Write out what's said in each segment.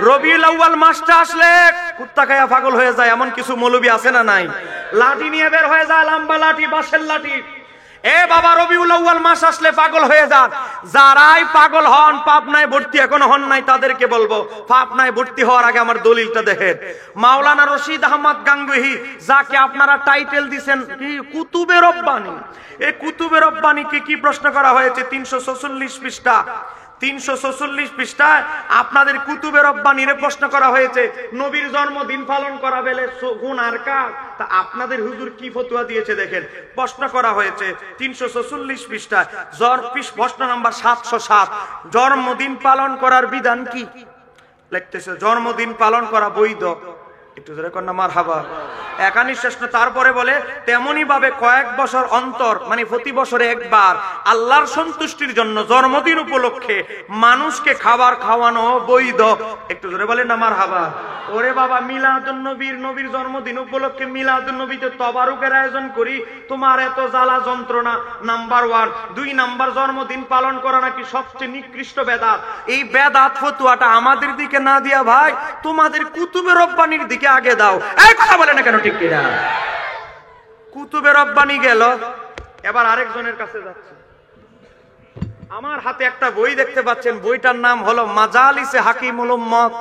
রবিউল আউয়াল মাসটা আসলে কুত্তা খায়া পাগল হয়ে যায় এমন কিছু মৌলবী আছে না নাই? লাঠি নিয়ে বের হয়ে যায়, লম্বা লাঠি, বাঁশের লাঠি। এ বাবা, রবিউল আউয়াল মাস আসলে পাগল হয়ে যান। যারাই পাগল হন, পাবনায় ভর্তি এখনো হন নাই, তাদেরকে বলবো পাবনায় ভর্তি হওয়ার আগে আমার দলিলটা দেখেন। মাওলানা রশিদ আহমদ গাঙ্গুহি, যাকে আপনারা টাইটেল দিবেন কি কুতুবে রব্বানি, এই কুতুবে রব্বানিকে কি প্রশ্ন করা হয়েছে? 346 পৃষ্ঠা, 346 পৃষ্ঠায় আপনাদের কুতুবে রব্বানিরে প্রশ্ন করা হয়েছে, নবীর জন্মদিন পালন করা বেলে গুনার কাজ। তা আপনাদের হুজুর কি ফতোয়া দিয়েছে দেখেন। প্রশ্ন করা হয়েছে 346 পৃষ্ঠায়, প্রশ্ন নাম্বার 707, জন্মদিন পালন করার বিধান কি? লিখতেছে জন্মদিন পালন করা বৈধ। একটু জোরে কর না মারহাবা। একানি শেষ না। তারপরে বলে তেমনি ভাবে কয়েক বছর অন্তর, মানে প্রতি বছরে একবার আল্লাহর সন্তুষ্টির জন্য জন্মদিন উপলক্ষে মানুষকে খাবার খাওয়ানো বৈধ। একটু জোরে বলেন না মারহাবা। ওরে বাবা, মিলাদুন নবীর, নবীর জন্মদিন উপলক্ষে মিলাদুন নবীতে তবারুকের আয়োজন করি, তোমার এত জ্বালা যন্ত্রণা। নাম্বার 1। 2 নাম্বার, জন্মদিন পালন করা নাকি সবচেয়ে নিকৃষ্ট বেদাত। এই বেদাত ফতোয়াটা আমাদের দিকে না দিয়া ভাই তোমাদের কুতুবে রব্বানির দিকে আগে দাও। এই কথা বলে না কেন? ঠিক কিনা? কুতুবে রব্বানি গেল, এবার আরেকজনের কাছে যাচ্ছে। আমার হাতে একটা বই দেখতে পাচ্ছেন, বইটার নাম হলো মাজালিসে হাকিমুল উম্মত।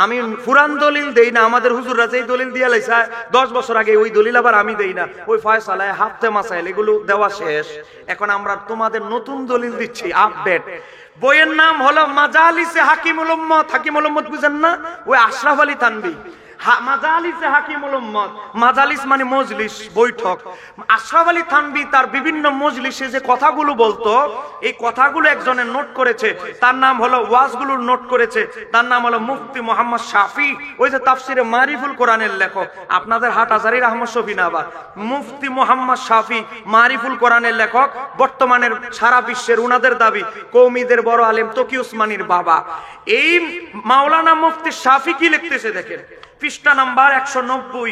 আমি পুরান দলিল দেই না, আমাদের হুজুররা যেই দলিল দিয়ে লাইছে 10 বছর আগে, ওই দলিল আবার আমি দেই না। ওই ফয়সালায় হাফতে মাসাইল এগুলো দেওয়া শেষ, এখন আমরা তোমাদের নতুন দলিল দিচ্ছি, আপডেট। বইয়ের নাম হলো মাজালিসে হাকিমুল উম্মত। হাকিমুল উম্মত বুঝেন না? ওই আশরাফ আলী থানভী মাজালিসে হাকিমুল উম্মত, মাজালিস মানে মজলিস, বৈঠক। আশরাফ আলী থানভী তার বিভিন্ন মজলিসে যে কথাগুলো বলতো, এই কথাগুলো একজনের নোট করেছে, তার নাম হলো ওয়াজগুলোর নোট করেছে, তার নাম হলো মুফতি মোহাম্মদ শাফি। ওই যে তাফসিরে মারিফুল কোরআনের লেখক, আপনাদের হাটহাজারীর আহমদ শফি না, আবার মুফতি মোহাম্মদ শাফি মারিফুল কোরআনের লেখক, বর্তমানের সারা বিশ্বের উনাদের দাবি কওমিদের বড় আলেম তকি উসমানীর বাবা। এই মাওলানা মুফতি শাফি কি লিখতেছে দেখেন, পৃষ্ঠা নাম্বার 190।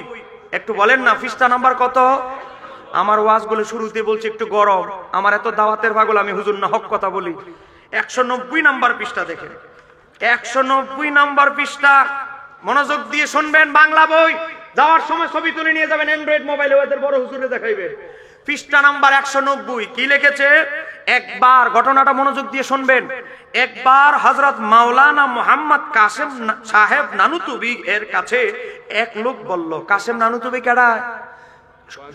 একটু বলেন না পৃষ্ঠা নাম্বার কত? আমার ওয়াজগুলো শুরুতে বলছি একটু গরম, আমার এত দাওয়াতের পাগল আমি, হুজুর না হক কথা বলি। 190 নাম্বার পৃষ্ঠা দেখেন, 190 নাম্বার পৃষ্ঠা। মনোযোগ দিয়ে শুনবেন, বাংলা বই। যাওয়ার সময় ছবি তুলে নিয়ে যাবেন, অ্যান্ড্রয়েড মোবাইলে ওদের বড় হুজুরে দেখাইবে। পৃষ্ঠা নাম্বার 190 কি লিখেছে? একবার ঘটনাটা মনোযোগ দিয়ে শুনবেন। একবার হযরত মাওলানা মুহাম্মদ কাসেম সাহেব নানুতুবি এর কাছে এক লোক বলল, কাসেম নানুতুবি কেডা?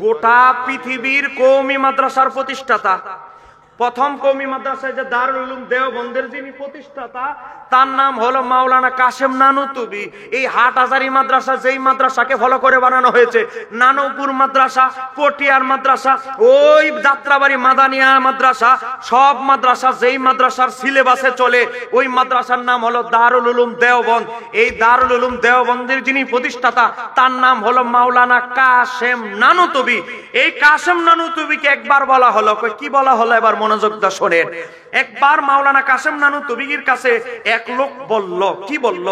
গোটা পৃথিবীর কওমি মাদ্রাসার প্রতিষ্ঠাতা। প্রথম কওমি মাদ্রাসা যে দারুল উলুম দেওবন্দের যিনি প্রতিষ্ঠাতা, তার নাম হলো মাওলানা কাসেম নানুতুবি। এই হাটহাজারী মাদ্রাসা, যেই মাদ্রাসাকে ফলো করে বানানো হয়েছে, নানুপুর মাদ্রাসা, পটিয়ার মাদ্রাসা, ওই যাত্রাবাড়ি মাদানিয়া মাদ্রাসা, সব মাদ্রাসা যেই মাদ্রাসার সিলেবাসে চলে, ওই মাদ্রাসার নাম হলো দারুল উলুম দেওবন্দ। এই দারুল উলুম দেওবন্দের যিনি প্রতিষ্ঠাতা, তার নাম হলো মাওলানা কাসেম নানুতুবি। এই কাসেম নানুতুবিকে একবার বলা হলো, কি বলা হলো এবার মনোযোগ দিয়ে শোনেন। একবার মাওলানা কাসেম নানুতুবির কাছে এক লোক বলল, কি বলল?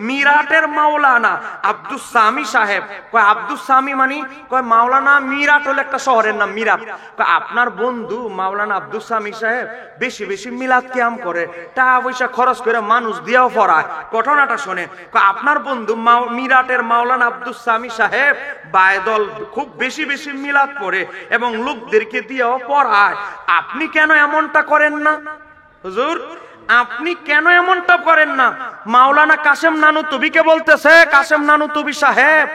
মিরাটের মাওলানা আব্দুস সামি সাহেব। কয় আব্দুস সামি মানে? কয় মাওলানা মিরাট হলো একটা শহরের নাম, মিরাট। কয় আপনার বন্ধু মাওলানা আব্দুস সামি সাহেব বেশি বেশি মিলাদ কিয়াম করে, টাকা পয়সা খরচ করে মানুষ দিয়েও পড়ায়। ঘটনাটা শোনে। কয় আপনার বন্ধু মিরাটের মাওলানা আব্দুস সামি সাহেব বায়দল খুব বেশি বেশি মিলাদ পড়ে এবং লোকদেরকে দিয়েও পড়ায়, আপনি কেন এমনটা করেন না? হুজুর আপনি কেন এমনটা করেন না? মাওলানা কাসেম নানুতুবিকে বলতেছে, কাসেম নানুতুবি সাহেব,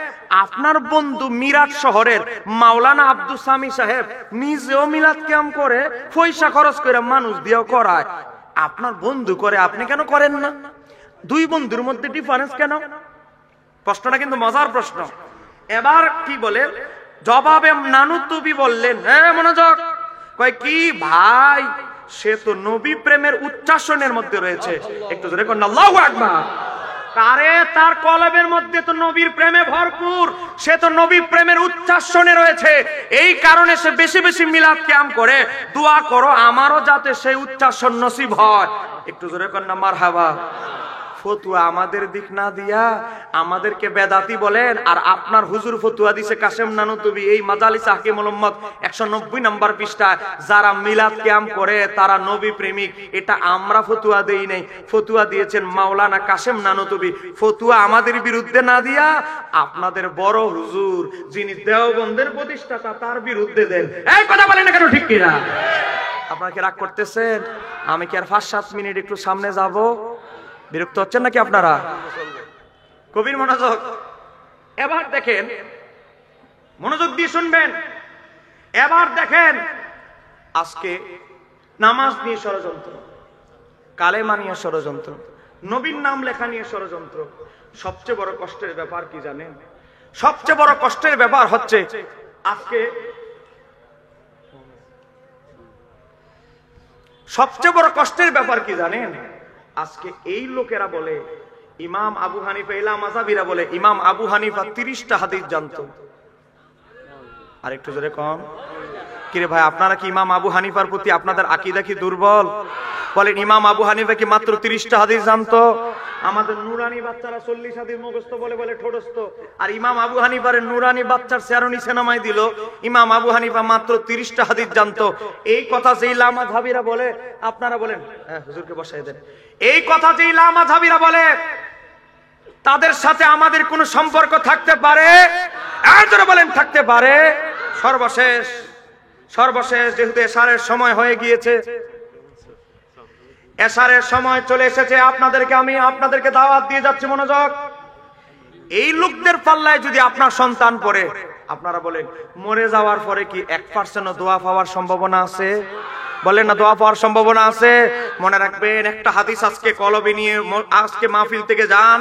আপনার বন্ধু মিরাট শহরের মাওলানা আব্দুস সামি সাহেব নিজেও মিলাদ কিয়াম করে, পয়সা খরচ করে মানুষ দিয়েও করায়, আপনার বন্ধু করে, আপনি কেন করেন না? দুই বন্ধুর মধ্যে ডিফারেন্স কেন? প্রশ্নটা কিন্তু মজার প্রশ্ন। এবার কি বলে জবাবে নানুতুবি বললেন, হ্যাঁ মনোযোগ, কয় কি ভাই, সে তো নবী প্রেমের উচ্চাসনের মধ্যে রয়েছে। একটু জোরে কোন আল্লাহু আকবার। কারে তার কলবের মধ্যে তো নবীর প্রেমে ভরপুর, সে তো নবী প্রেমের উচ্চাসনে রয়েছে। এই কারণে সে বেশি বেশি মিলাদ কিয়াম করে। দোয়া করো আমারও যাতে সেই উচ্চাসন নসিব হয়। একটু জোরে কোন না মারহাবা। ফতুয়া আমাদের দিক না দিয়া আমাদেরকে বেদাতি বলেন, আর আপনার হুজুর ফতুয়া দিছে কাশেম নানুতুবি এই মাজালিস হাকিমুল উম্মত 190 নম্বর পৃষ্ঠায়, যারা মিলাদ কিয়াম করে তারা নবী প্রেমিক। এটা আমরা ফতুয়া দেই নাই, ফতুয়া দিয়েছেন মাওলানা কাশেম নানুতুবি। ফতুয়া আমাদের বিরুদ্ধে না দিয়া আপনাদের বড় হুজুর যিনি দেওবন্দের প্রতিষ্ঠাতা তার বিরুদ্ধে দেন। এই কথা বলেন না কেন, ঠিক কিনা? আপনারা কি রাগ করতেছেন? আমি কি আর 5-7 মিনিট একটু সামনে যাব? বিরক্ত হচ্ছেন নাকি আপনারা? কবির মনোযোগ। এবার দেখেন, মনোযোগ দিয়ে শুনবেন। এবার দেখেন, আজকে নামাজ নিয়ে ষড়যন্ত্র, কালেমা নিয়ে ষড়যন্ত্র, নবীর নাম লেখা নিয়ে ষড়যন্ত্র। সবচেয়ে বড় কষ্টের ব্যাপার কি জানেন? সবচেয়ে বড় কষ্টের ব্যাপার হচ্ছে আজকে সবচেয়ে বড় কষ্টের ব্যাপার কি জানেন? আজকে এই লোকেরা বলে ইমাম আবু হানিফা, এলা মাযহাবিরা বলে ইমাম আবু হানিফা 30টা হাদিস জানতো। আর একটু জোরে কম। কিরে ভাই, আপনারা কি ইমাম আবু হানিফার প্রতি আপনাদের আকীদা কি দুর্বল? বলেন ইমাম আবু হানিফা কি মাত্র 30টা হাদিস জানতো? আমাদের নুরানি বাচ্চারা 40 হাদিস মুখস্থ বলে বলে ঠোঁটস্থ, আর ইমাম আবু হানিফার নুরানি বাচ্চার চেরনি সেনামাই দিল। ইমাম আবু হানিফা মাত্র 30টা হাদিস জানতো। এই কথা যেই লামাযহাবিরা বলে, আপনারা বলেন, হ্যাঁ হুজুরকে বসাই দেন। এই কথা যেই লামাযহাবিরা বলে, তাদের সাথে আমাদের কোনো সম্পর্ক থাকতে পারে? আপনারা বলেন থাকতে পারে? সর্বশেষ যেহেতু এশারের সময় হয়ে গিয়েছে, এশারের সময় চলে এসেছে, আপনাদেরকে দাওয়াত দিয়ে যাচ্ছি। মনোযোগ। এই লোকদের পাল্লায় যদি আপনার সন্তান পড়ে, আপনারা বলেন মরে যাওয়ার পরে কি 1% দোয়া পাওয়ার সম্ভাবনা আছে? বলেন না, দোয়া পাওয়ার সম্ভাবনা আছে। মনে রাখবেন, একটা হাদিস আজকে কলবে নিয়ে আজকে মাহফিল থেকে যান।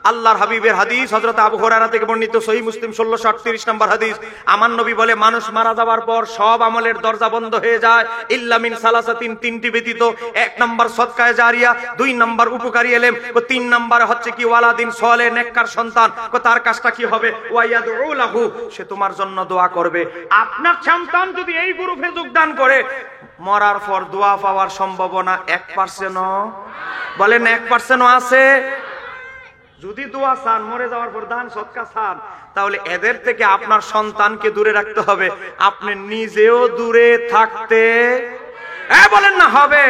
আল্লাহর হাবিবের হাদিস, হযরত আবু হুরায়রা থেকে বর্ণিত, সহিহ মুসলিম 1638 নম্বর হাদিস। আমার নবী বলে, মানুষ মারা যাওয়ার পর সব আমলের দরজা বন্ধ হয়ে যায় ইল্লা মিন সালাসাতিন, 3টি ব্যতীত। 1 নম্বর সদকায়ে জারিয়া, 2 নম্বর উপকারী ইলম, ও 3 নম্বর হচ্ছে কি ওয়ালাদিন সালেহ, নেককার সন্তান। তার কাজটা কি হবে? ওয়ায়াদউ লাহু, সে তোমার জন্য দোয়া করবে। আপনার সন্তান যদি এই গ্রুপে যোগদান করে, মরার পর দোয়া পাওয়ার সম্ভাবনা 1%? বলেন 1% আছে? যদি দোয়া চান, মরে যাওয়ার পর দান সদকা চান, তাহলে এদের থেকে আপনার সন্তানকে দূরে রাখতে হবে, আপনি নিজেও দূরে থাকতে বলেন না হবে।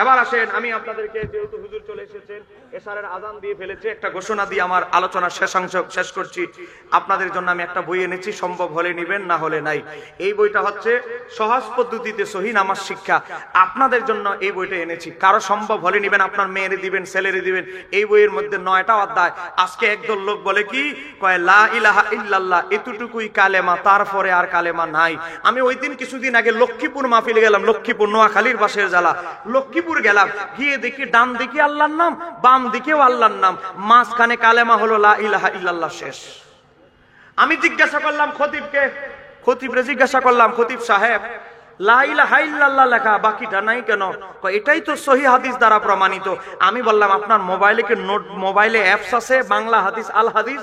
এবার আসেন, আমি আপনাদেরকে, যেহেতু হুজুর চলে এসেছেন, এশারের আজান দিয়ে ফেলেছে, একটা ঘোষণা দিয়ে আমার আলোচনার শেষাংশ শেষ করছি। আপনাদের জন্য আমি একটা বই এনেছি, সম্ভব হলে নিবেন, না হলে নাই। এই বইটা হচ্ছে সহজ পদ্ধতিতে সহি নামাজ শিক্ষা। আপনাদের জন্য এই বইটা এনেছি, কারো সম্ভব হলে নিবেন, আপনার মেয়েরে দিবেন, ছেলেরে দিবেন। এই বইয়ের মধ্যে 9টা অধ্যায়। আজকে একদল লোক বলে কি কয়, লা ইলাহা ইল্লাল্লাহ এতটুকুই কালেমা, তারপরে আর কালেমা নাই। আমি ওই দিন কিছুদিন আগে লক্ষ্মীপুর মাহফিলে গেলাম, লক্ষ্মীপুর নোয়াখালীর পাশের জেলা লক্ষ্মীপুর গেলাম, গিয়ে দেখি ডান দিকে আল্লাহর নাম, বাম দিকেও আল্লাহর নাম, মাঝখানে কালেমা হলো লা ইলাহা ইল্লাল্লাহ, শেষ। আমি জিজ্ঞাসা করলাম খতিবরে জিজ্ঞাসা করলাম, খতিব সাহেব লা ইলাহা ইল্লাল্লাহ লেখা, বাকিটা নাই কেন? এটাই তো সহিহ হাদিস দ্বারা প্রমাণিত। আমি বললাম, আপনার মোবাইলে অ্যাপস আছে বাংলা হাদিস, আল হাদিস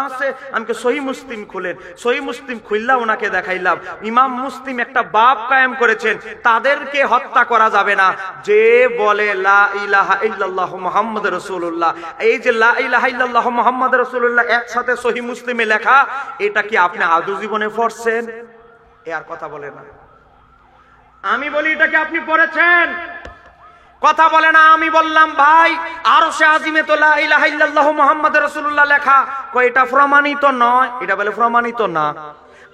আছে? আমি সহিহ মুসলিম খুলেন। সহিহ মুসলিম খুললা ওনাকে দেখাইলাম, ইমাম মুসলিম একটা বাব কায়েম করেছেন, তাদেরকে হত্যা করা যাবে না যে বলে লা ইলাহা ইল্লাল্লাহ মুহাম্মাদুর রাসূলুল্লাহ। এই যে লা ইলাহা ইল্লাল্লাহ মুহাম্মাদুর রাসূলুল্লাহ একসাথে সহিহ মুসলিমে লেখা, এটা কি আপনি আদৌ জীবনে পড়ছেন? আর কথা বলে না। আমি বলি, এটাকে আপনি পড়েছেন? কথা বলে না। আমি বললাম, ভাই আরশে আজিমে তো লা ইলাহা ইল্লাল্লাহ মুহাম্মাদুর রাসূলুল্লাহ লেখা, এটা প্রমাণিত নয়। এটা বলে প্রমাণিত না।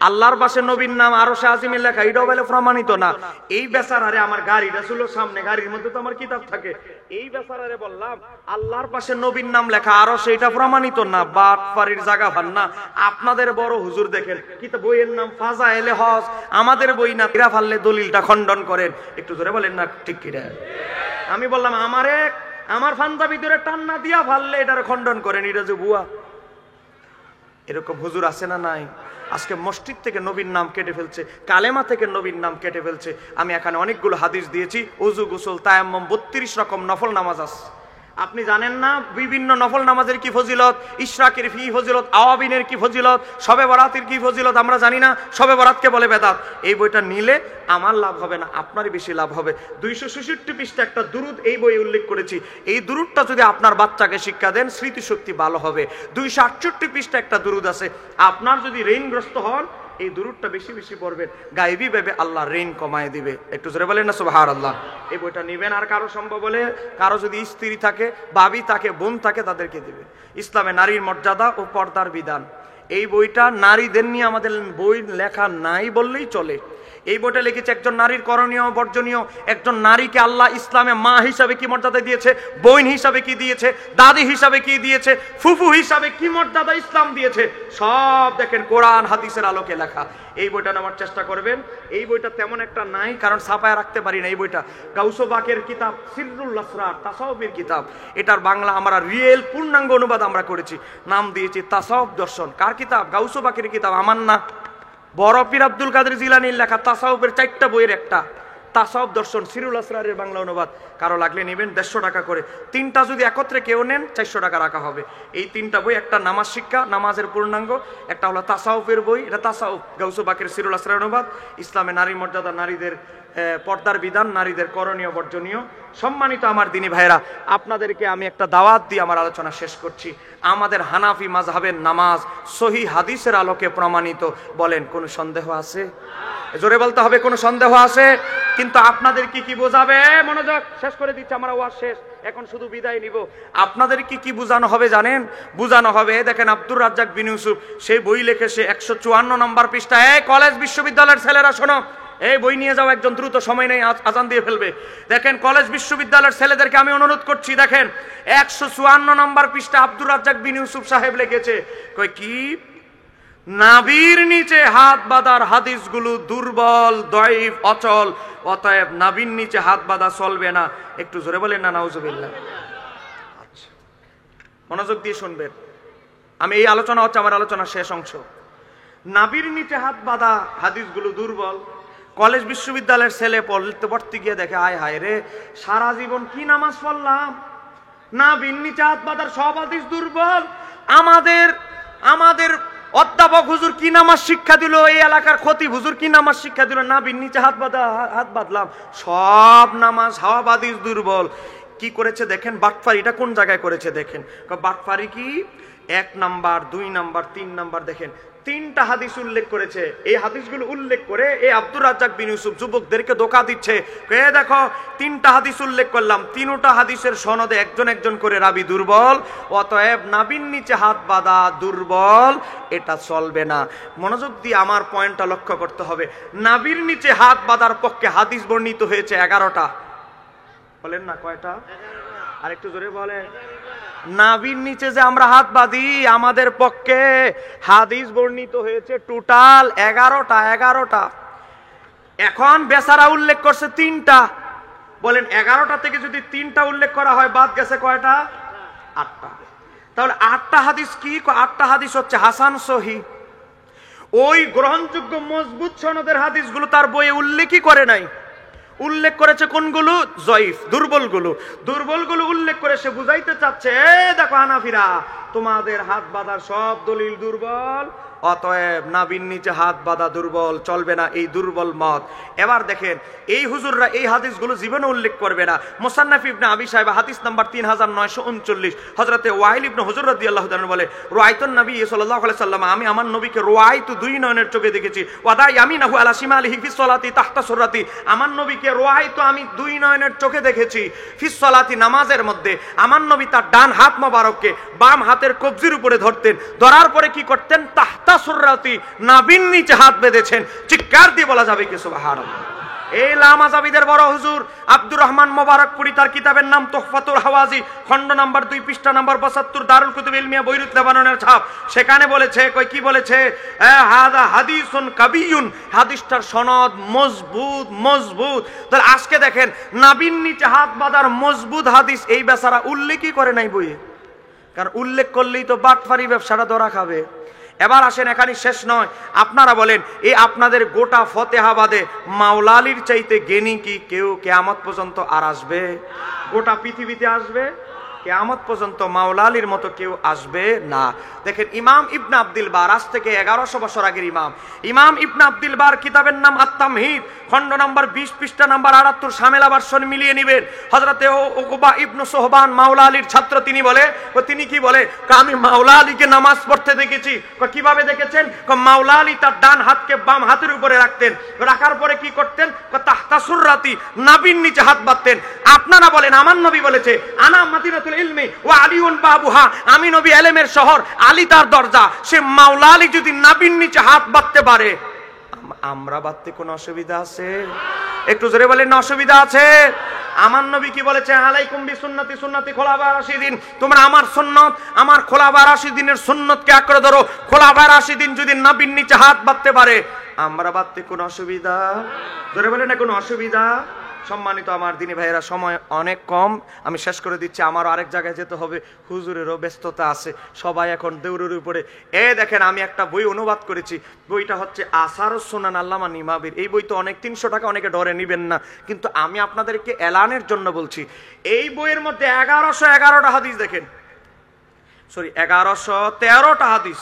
আল্লাহর পাশে নবীর নাম আরশে আজিমে লেখা, এটাও বলে প্রমাণিত না। এই বেচারারে, আমার গাড়িটা ছিল সামনে, গাড়ির মধ্যে তো আমার কিতাব থাকে, এই বেচারারে বললাম আল্লাহর পাশে নবীর নাম লেখা আরশে, এটা প্রমাণিত না। বাটপাড়ির জায়গা ভান না। আপনাদের বড় হুজুর দেখেন, কিতাব বইয়ের নাম ফাজায়েলে হজ, আমাদের বই না, এরা ফাললে দলিলটা খণ্ডন করেন। একটু ধরে বলেন না ঠিক কি? আমি বললাম, আমার পাঞ্জাবি ধরে টান্না দিয়া ফাললে এটার খণ্ডন করেন, এটা যে বুয়া। এরকম হুজুর আছে না নাই? আজকে মসজিদ থেকে নবীর নাম কেটে ফেলছে, কালেমা থেকে নবীর নাম কেটে ফেলছে। আমি এখানে অনেকগুলো হাদিস দিয়েছি, ওযু, গোসল, তায়াম্মুম, 32 রকম নফল নামাজ আছে। আপনি জানেন না বিভিন্ন নফল নামাজের কি ফজিলত, ইশরাকের কি ফজিলত, আওয়াবিনের কি ফজিলত, শবে বরাতের কি ফজিলত আমরা জানি না। শবে বরাতকে বলে বেদাত। এই বইটা নিলে আমার লাভ হবে না, আপনারই বেশি লাভ হবে। 266 পৃষ্ঠা একটা দুরুদ এই বইয়ে উল্লেখ করেছি। এই দুরুদটা যদি আপনার বাচ্চাকে শিক্ষা দেন স্মৃতিশক্তি ভালো হবে। 268 পৃষ্ঠা একটা দুরুদ আছে। আপনার যদি ঋণগ্রস্ত হন এই দুরুদটা বেশি বেশি পড়বেন, গায়েবী ভাবে আল্লাহ ঋণ কমায় দিবে। একটু জোরে বলেন না সুবহানাল্লাহ। এই বইটা নেবেন, আর কারো সম্ভব হলে, কারো যদি স্ত্রী থাকে, ভাবি থাকে, বোন থাকে, তাদেরকে দিবে। ইসলামে নারীর মর্যাদা ও পর্দার বিধান, এই বইটা নারীদের নিয়ে আমাদের বই লেখা নাই বললেই চলে। এই বইটা লিখেছে একজন নারীর করণীয় বর্জনীয়, একজন নারীকে আল্লাহ ইসলামে মা হিসাবে কি মর্যাদা দিয়েছে, বোন হিসাবে কি দিয়েছে, দাদি হিসাবে কি দিয়েছে, ফুফু হিসাবে কি মর্যাদা ইসলাম দিয়েছে, সব দেখেন কোরআন হাদিসের আলোকে লেখা। এই বইটা নেওয়ার চেষ্টা করবেন। এই বইটা তেমন একটা নাই, কারণ ছাপায় রাখতে পারি না। এই বইটা গাউস বাকের কিতাব, সিররুল আসরার, তাসাউফের কিতাব। এটার বাংলা আমরা রিয়েল পূর্ণাঙ্গ অনুবাদ আমরা করেছি, নাম দিয়েছি তাসাউফ দর্শন। কার কিতাব? গাউস বাকের কিতাব, আমার না। বড় পীর আব্দুল কাদের জিলানীর লেখা তাসাউফের 4টা বইয়ের একটা, তাসাউফ দর্শন, সিরুল আসরারের বাংলা অনুবাদ। কারো লাগলে নেবেন, 150 টাকা করে। 3টা যদি একত্রে কেউ নেন 400 টাকা রাখা হবে। এই 3টা বই, একটা নামাজ শিক্ষা, নামাজের পূর্ণাঙ্গ, একটা হলো তাসাউফের বই, এটা তাসাউফ গাউস বাকের সিরুল আসরার অনুবাদ। ইসলামে নারী মর্যাদা, নারীদের পর্দার বিধান, নারীদের করণীয় বর্জনীয়। সম্মানিত আমার দিনী ভাইরা, আপনাদেরকে আমি একটা দাওয়াত দিয়ে আমার আলোচনা শেষ করছি। আমাদের হানাফি মাযহাবের নামাজ সহিহ হাদিসের আলোকে প্রমাণিত। বলেন কোনো সন্দেহ আছে? জোরে বলতে হবে, কোনো সন্দেহ আছে? কিন্তু আপনাদের কি বোঝাবে? মনোযোগ, শেষ করে দিচ্ছি, আমার ওয়াজ শেষ, এখন শুধু বিদায় নিব। আপনাদের কি বোঝানো হবে জানেন? বোঝানো হবে, দেখেন আব্দুর রাজ্জাক বিন ইউসুফ সেই বই লিখেছে 154 নম্বর পৃষ্ঠায়। কলেজ বিশ্ববিদ্যালয়ের ছেলেরা শোনো, এই বই নিয়ে যাও একজন, দ্রুত, সময় নেই, আজান দিয়ে ফেলবে। দেখেন কলেজ বিশ্ববিদ্যালয়ের ছেলেদেরকে আমি অনুরোধ করছি, দেখেন 154 নম্বর পৃষ্ঠা আব্দুর রাজ্জাক বিন ইউসুফ সাহেব লিখেছে, কই কি নাভির নিচে হাত বাঁধার হাদিসগুলো দুর্বল, দয়ীফ, অচল, অতএব নাভির নিচে হাত বাঁধা চলবে না। একটু জোরে বলেন না নাউজুবিল্লাহ। আচ্ছা, মনোযোগ দিয়ে শুনবেন, আমি এই আলোচনা হচ্ছে আমার আলোচনার শেষ অংশ। নাভির নিচে হাত বাঁধা হাদিসগুলো দুর্বল। কলেজ বিশ্ববিদ্যালয়ের ছেলে পড়তে গিয়ে দেখে, আয় হায় রে, সারা জীবন কি নামাজ পড়লাম, নাভির নিচে হাত বাঁধার সব হাদিস দুর্বল। আমাদের অধ্যাপক হুজুর কি নামাজ শিক্ষা দিল, এই এলাকার খতিব হুজুর কি নামাজ শিক্ষা দিল, নাভির নিচে হাত বাঁধলাম, সব নামাজ হাওয়া হাদিস দুর্বল। কি করেছে দেখেন, বাটফারিটা কোন জায়গায় করেছে দেখেন। বাটফারি কি 1 নাম্বার, 2 নাম্বার, 3 নাম্বার, দেখেন 3টা হাদিস উল্লেখ করেছে। এই হাদিসগুলো উল্লেখ করে এই আব্দুর রাজ্জাক বিন ইউসুফ যুবকদেরকে ধোঁকা দিচ্ছে। দেখো 3টা হাদিস উল্লেখ করলাম, 3টা হাদিসের সনদে একজন করে রাবি দুর্বল, অতএব নাভির নিচে হাত বাঁধা দুর্বল, এটা চলবে না। মনোযোগ দিয়ে আমার পয়েন্টটা লক্ষ্য করতে হবে। নাভির নিচে হাত বাঁধার পক্ষে হাদিস বর্ণিত হয়েছে 11টা। বলেন না কয়টা? আর একটু জোরে বলেন। নাভির নিচে যে আমরা হাত বাঁধি, আমাদের পক্ষে হাদিস বর্ণিত হয়েছে টোটাল 11টা। এখন বেচারা উল্লেখ করছে 3টা। বলেন 11টা থেকে যদি 3টা উল্লেখ করা হয়, বাদ গেছে কয়টা? 8টা। তাহলে 8টা হাদিস কি? 8টা হাদিস হচ্ছে হাসান সহিহ। ওই গ্রহণযোগ্য মজবুত সনদের হাদিসগুলো তার বইয়ে উল্লেখই করে নাই। উল্লেখ করেছে কোনগুলো? জয়ীফ, দুর্বলগুলো উল্লেখ করে সে বুঝাইতে চাচ্ছে, দেখো হানাফিরা, তোমাদের হাত বাঁধার সব দলিল দুর্বল, অতএব নাভির নিচে হাত বাঁধা দুর্বল, চলবে না, এই দুর্বল মত। এবার দেখেন এই হুজুররা এই হাদিসগুলো জীবনে উল্লেখ করবে না। মুসান্নাফ ইবনে আবি শাইবা হাদিস নাম্বার 3939, হযরতে ওয়াইল ইবনে হুজর রাদিয়াল্লাহু তাআলা বলে, রাআইতুন নবী সাল্লাল্লাহু আলাইহি সাল্লাম, আমি আমার নবীকে রাআইতু, 2 নয়নের চোখে দেখেছি, ওয়াদা ইয়ামিনাহু আলা শিমালিহি ফিস সালাতি তাহতা সুররাতি, আমার নবীকে রাআইতু, আমি 2 নয়নের চোখে দেখেছি, ফিস সালাতি, নামাজের মধ্যে। আমার নবী তার ডান হাত মোবারককে বাম হাতের কবজির উপরে ধরতেন, ধরার পরে কি করতেন? তাহতা সুররাতি, নাভির নিচে হাত বেঁধেছেন। চিৎকার দিয়ে বলা যাবে কি সুবহানাল্লাহ। এই লামাজাবিদের বড় হুজুর আব্দুর রহমান মোবারকপুরি, তার কিতাবের নাম তোহফাতুল হাওয়াজি, খণ্ড নাম্বার 2, পৃষ্ঠা নাম্বার 75, দারুল কুতুব ইলমিয়া, বৈরুত লেবাননের ছাপ। সেখানে বলেছে, কি বলেছে? হাদা হাদিসুন কাবিয়ুন, হাদিসটার সনদ মজবুত। তাহলে আজকে দেখেন নাভির নিচে হাত বাঁধার মজবুত হাদিস এই বেচারা উল্লেখই করে নাই বইয়ে, কারণ উল্লেখ করলেই তো বাটফারি ব্যবসাটা ধরা খাবে। এবার আসেন, এখানে শেষ নয়। আপনারা বলেন, এই আপনাদের গোটা ফতেহাবাদে মাওলা আলীর চাইতে জ্ঞানী কি কেউ কিয়ামত পর্যন্ত আর আসবে? গোটা পৃথিবীতে আসবে? কিয়ামত পর্যন্ত মাওলা আলীর মতো কেউ আসবে না। দেখেন ইমাম ইবনে আব্দুল বার, আজ থেকে 1100 বছর আগের ইমাম ইবনে আব্দুল বার, কিতাবের নাম আত-তামহিদ, খণ্ড নাম্বার 20, পৃষ্ঠা নাম্বার 78, শামেলা ভার্সন মিলিয়ে নেবেন। হযরতে উকবা ইবনে সোহবান মাওলা আলীর ছাত্র, তিনি কি বলে, আমি মাওলা আলীকে নামাজ পড়তে দেখেছি। কিভাবে দেখেছেন? মাওলা আলী তার ডান হাতকে বাম হাতের উপরে রাখতেন, রাখার পরে কি করতেন? তাহতা সুররাতি, নাভির নিচে হাত বাঁধতেন। আপনারা বলেন আমার নবী বলেছে আনা মাদিনাতুল ইলমি ওয়া আলিউন বাবুহা, আমি নবী ইলমের শহর, আলী তার দরজা। সে মাওলা আলী যদি নাভির নিচে হাত বাঁধতে পারে, আমরা বাঁধতে কোনো অসুবিধা আছে? একটু জোরে বলেন, না অসুবিধা আছে? আমার নবী কি বলেছে? আলাইকুম বিসুন্নতি সুন্নতি খোলাফায়ে রাশিদিন, তোমরা আমার সুন্নত, আমার খোলাফায়ে রাশিদিনের সুন্নতকে আঁকড়ে ধরো। খোলাফায়ে রাশিদিন যদি নাভির নিচে হাত বাঁধতে পারে, আমরা বাঁধতে কোনো অসুবিধা? জোরে বলেন না কোনো অসুবিধা? সম্মানিত আমার দিনী ভাইয়েরা, সময় অনেক কম, আমি শেষ করে দিচ্ছি। আমারও আরেক জায়গায় যেতে হবে, হুজুরেরও ব্যস্ততা আছে, সবাই এখন দৌড়ের উপরে। দেখেন আমি একটা বই অনুবাদ করেছি, বইটা হচ্ছে আসারুস সুনান আল্লামা নিমাবির। এই বই তো অনেক 300 টাকা, অনেকে ডরে নিবেন না, কিন্তু আমি আপনাদেরকে এলানের জন্য বলছি। এই বইয়ের মধ্যে 1111টা হাদিস, দেখেন সরি 1113টা হাদিস,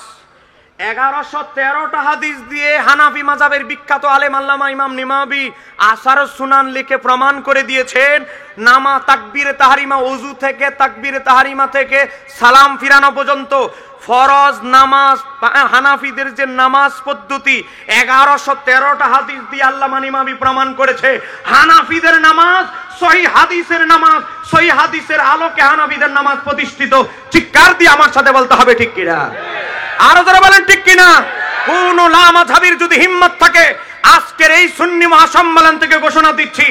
1113টা হাদিস দিয়ে হানাফি মাযহাবের বিখ্যাত আলেম আল্লামা ইমাম নিমাবি আসারুস সুনান লিখে প্রমাণ করে দিয়েছেন, তাকবীরে তাহরিমা, ওযু থেকে তাকবীরে তাহরিমা থেকে সালাম ফিরানো পর্যন্ত ফরজ নামাজ, হানাফিদের যে নামাজ পদ্ধতি, 1113টা হাদিস দিয়ে আল্লামা নিমাবি প্রমাণ করেছে হানাফিদের নামাজ সহিহ হাদিসের নামাজ, সহিহ হাদিসের আলোকে হানাফিদের নামাজ প্রতিষ্ঠিত। চিৎকার দিয়ে আমার সাথে বলতে হবে ঠিক কিনা? আরো যারা বলেন ঠিক কিনা? কোন লামাযহাবির যদি হিম্মত থাকে, আজকের এই সুন্নি মহাসম্মেলন থেকে ঘোষণা দিচ্ছি,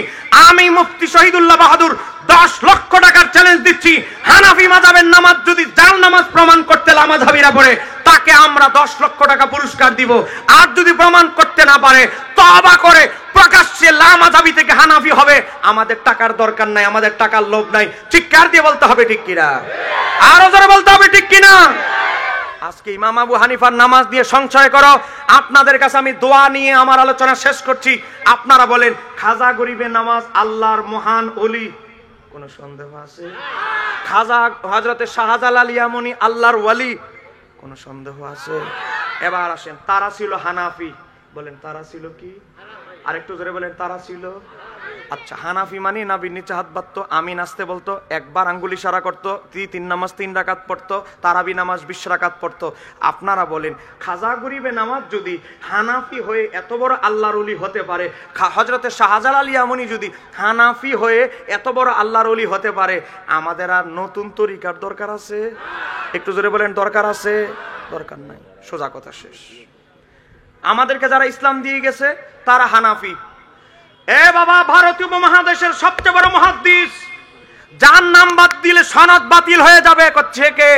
আমি মুফতি শহীদুল্লাহ বাহাদুর 10 লক্ষ টাকার চ্যালেঞ্জ দিচ্ছি, হানাফি মাযহাবের নামাজ যদি জাল নামাজ প্রমাণ করতে লামাযহাবিরা পড়ে, তাকে আমরা 10 লক্ষ টাকা পুরস্কার দিব। আর যদি প্রমাণ করতে না পারে, তওবা করে প্রকাশ্যে লামাযহাবি থেকে হানাফি হবে। আমাদের টাকার দরকার নাই, আমাদের টাকার লোভ নাই। চিৎকার দিয়ে বলতে হবে ঠিক কিনা? আরো যারা বলতে হবে ঠিক কিনা? আজকে ইমাম আবু হানিফার নামাজ দিয়ে সংশয় করো। আপনাদের কাছে আমি দোয়া নিয়ে আমার আলোচনা শেষ করছি। আপনারা বলেন খাজা গরিবের নামাজ আল্লাহর মহান ওলি, কোনো সন্দেহ আছে? খাজা হযরতে শাহজালাল ইয়ামানি আল্লাহর ওয়ালি, কোনো সন্দেহ আছে? এবার আসেন, তারা ছিল হানাফি, বলেন তারা ছিল কি? আরেকটু জোরে বলেন, তারা ছিল। আচ্ছা, হানাফি মানে নাভির নিচে হাত বাঁধতো, আমিন আসতে বলতো, একবার আঙ্গুল ইশারা করতো, 3 নামাজ 3 রাকাত পড়তো, তারাবি নামাজ 20 রাকাত পড়তো। আপনারা বলেন খাজা গরিবে নামাজ যদি হানাফি হয়ে এত বড় আল্লাহর ওলি হতে পারে, হযরতে শাহজালাল ইয়ামানি যদি হানাফি হয়ে এত বড় আল্লাহর ওলি হতে পারে, আমাদের আর নতুন তরিকার দরকার আছে? একটু জোরে বলেন, দরকার আছে? দরকার নাই। সোজা কথা শেষ। আমাদেরকে যারা ইসলাম দিয়ে গেছে তারা হানাফি। বাবা, ভারতীয় উপমহাদেশের সবচেয়ে বড় মুহাদ্দিস, যার নাম বাদ দিলে সনদ বাতিল হয়ে যাবে, করছে কে?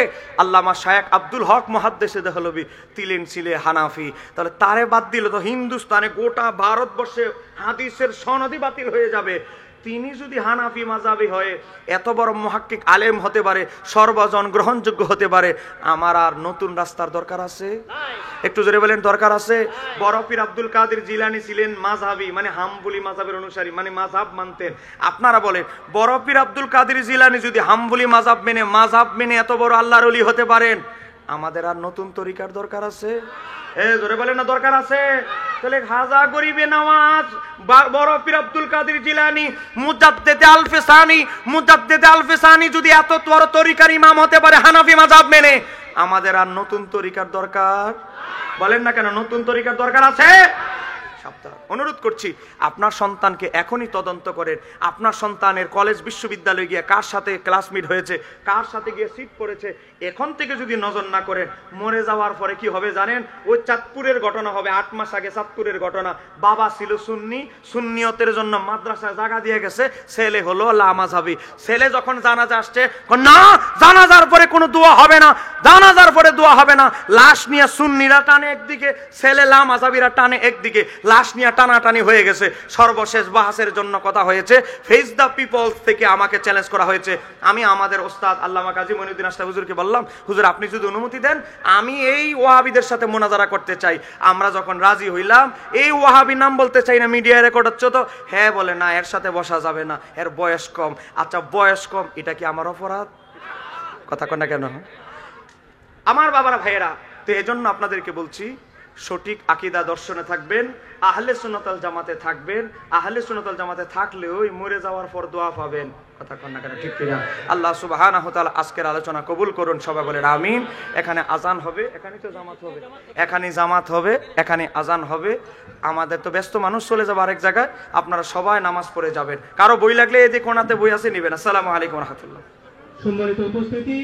আল্লামা শায়েখ আব্দুল হক মুহাদ্দিসে দেহলভী, তিলেন ছিলে হানাফি। তাহলে তারে বাদ দিলে তো হিন্দুস্তানে, গোটা ভারতবর্ষে হাদিসের সনদই বাতিল হয়ে যাবে। তিনি যদি হানাফি মাযহাবী হয়ে এত বড় মুহাক্কিক আলেম হতে পারে, সর্বজন গ্রহণযোগ্য হতে পারে, আমার আর নতুন রাস্তার দরকার আছে? একটু জোরে বলেন, দরকার আছে? বড় পীর আব্দুল কাদের জিলানী ছিলেন মাযহাবী, মানে হাম্বলি মাযহাবের অনুসারী, মানে মাযহাব মানতেন। আপনারা বলেন বড় পীর আব্দুল কাদের জিলানী যদি হাম্বলি মাযহাব মেনে এত বড় আল্লাহর ওলি হতে পারেন, আমাদের আর নতুন তরিকার দরকার আছে? জোরে বলেন না, দরকার আছে? তাহলে খাজা গরিবে নামাজ, বড় পীর আব্দুল কাদের জিলানী, মুজাদ্দিদে আল ফিসানি যদি এত বড় তরিকার ইমাম হতে পারে হানাফি মাযহাব মেনে, আমাদের আর নতুন তরিকার দরকার? বলেন না কেন নতুন তরিকার দরকার আছে? অনুরোধ করছি আপনার সন্তানকে এখনই তদন্ত করেন। আপনার সন্তানের কলেজ বিশ্ববিদ্যালয়ে গিয়ে কার সাথে ক্লাসমেট হয়েছে, কার সাথে গিয়ে সিট পড়েছে, এখন থেকে যদি নজর না করেন, মরে যাওয়ার পরে কি হবে জানেন? ওই চাঁদপুরের ঘটনা হবে, 8 মাস আগে চাঁদপুরের ঘটনা। বাবা ছিল সুন্নি, সুন্নিয়তের জন্য মাদ্রাসায় জায়গা দিয়ে গেছে, ছেলে হলো লামাযহাবী। ছেলে যখন জানাজা আসছে, না জানাজার পরে কোনো দোয়া হবে না, জানাজার পরে দোয়া হবে না। লাশ নিয়ে সুন্নিরা টানে একদিকে, ছেলে লামাযহাবীরা টানে একদিকে, লাশ নিয়ে টানাটানি হয়ে গেছে। সর্বশেষ বাহাসের জন্য কথা হয়েছে, ফেস দ্য পিপলস থেকে আমাকে চ্যালেঞ্জ করা হয়েছে। আমি আমাদের ওস্তাদ আল্লামা কাজী মঈনুদ্দিন আশরাফি হুজুরকে বললাম, হুজুর আপনি যদি অনুমতি দেন, আমি এই ওয়াহাবিদের সাথে মুনাজারা করতে চাই। আমরা যখন রাজি হইলাম, এই ওয়াহাবি নাম বলতে চাই না, মিডিয়ায় রেকর্ড হচ্ছে তো। হ্যাঁ বলে, না এর সাথে বসা যাবে না, এর বয়স কম। আচ্ছা বয়স কম, এটা কি আমার অপরাধ? কথা কন না কেন? আমার বাবারা ভাইয়েরা, তো এজন্য আপনাদেরকে বলছি সঠিক আকীদা দর্শনে থাকবেন, আহলে সুন্নাত ওয়াল জামাতে থাকবেন। আহলে সুন্নাত ওয়াল জামাতে থাকলে ওই মরে যাওয়ার পর দোয়া পাবেন। কথা কন না কেন? ঠিক কিনা? আল্লাহ সুবহানাহু ওয়া তাআলা আজকের আলোচনা কবুল করুন। সবাই বলেন আমিন। এখানে আজান হবে, এখানে তো জামাত হবে, এখানে জামাত হবে, এখানে আজান হবে। আমাদের তো ব্যস্ত মানুষ, চলে যাবে আরেক জায়গায়। আপনারা সবাই নামাজ পড়ে যাবেন। কারো বই লাগলে এই যে কোণাতে বই আছে, নিবেন। আসসালামু আলাইকুম ওয়া রাহমাতুল্লাহ। সম্মানিত উপস্থিতি।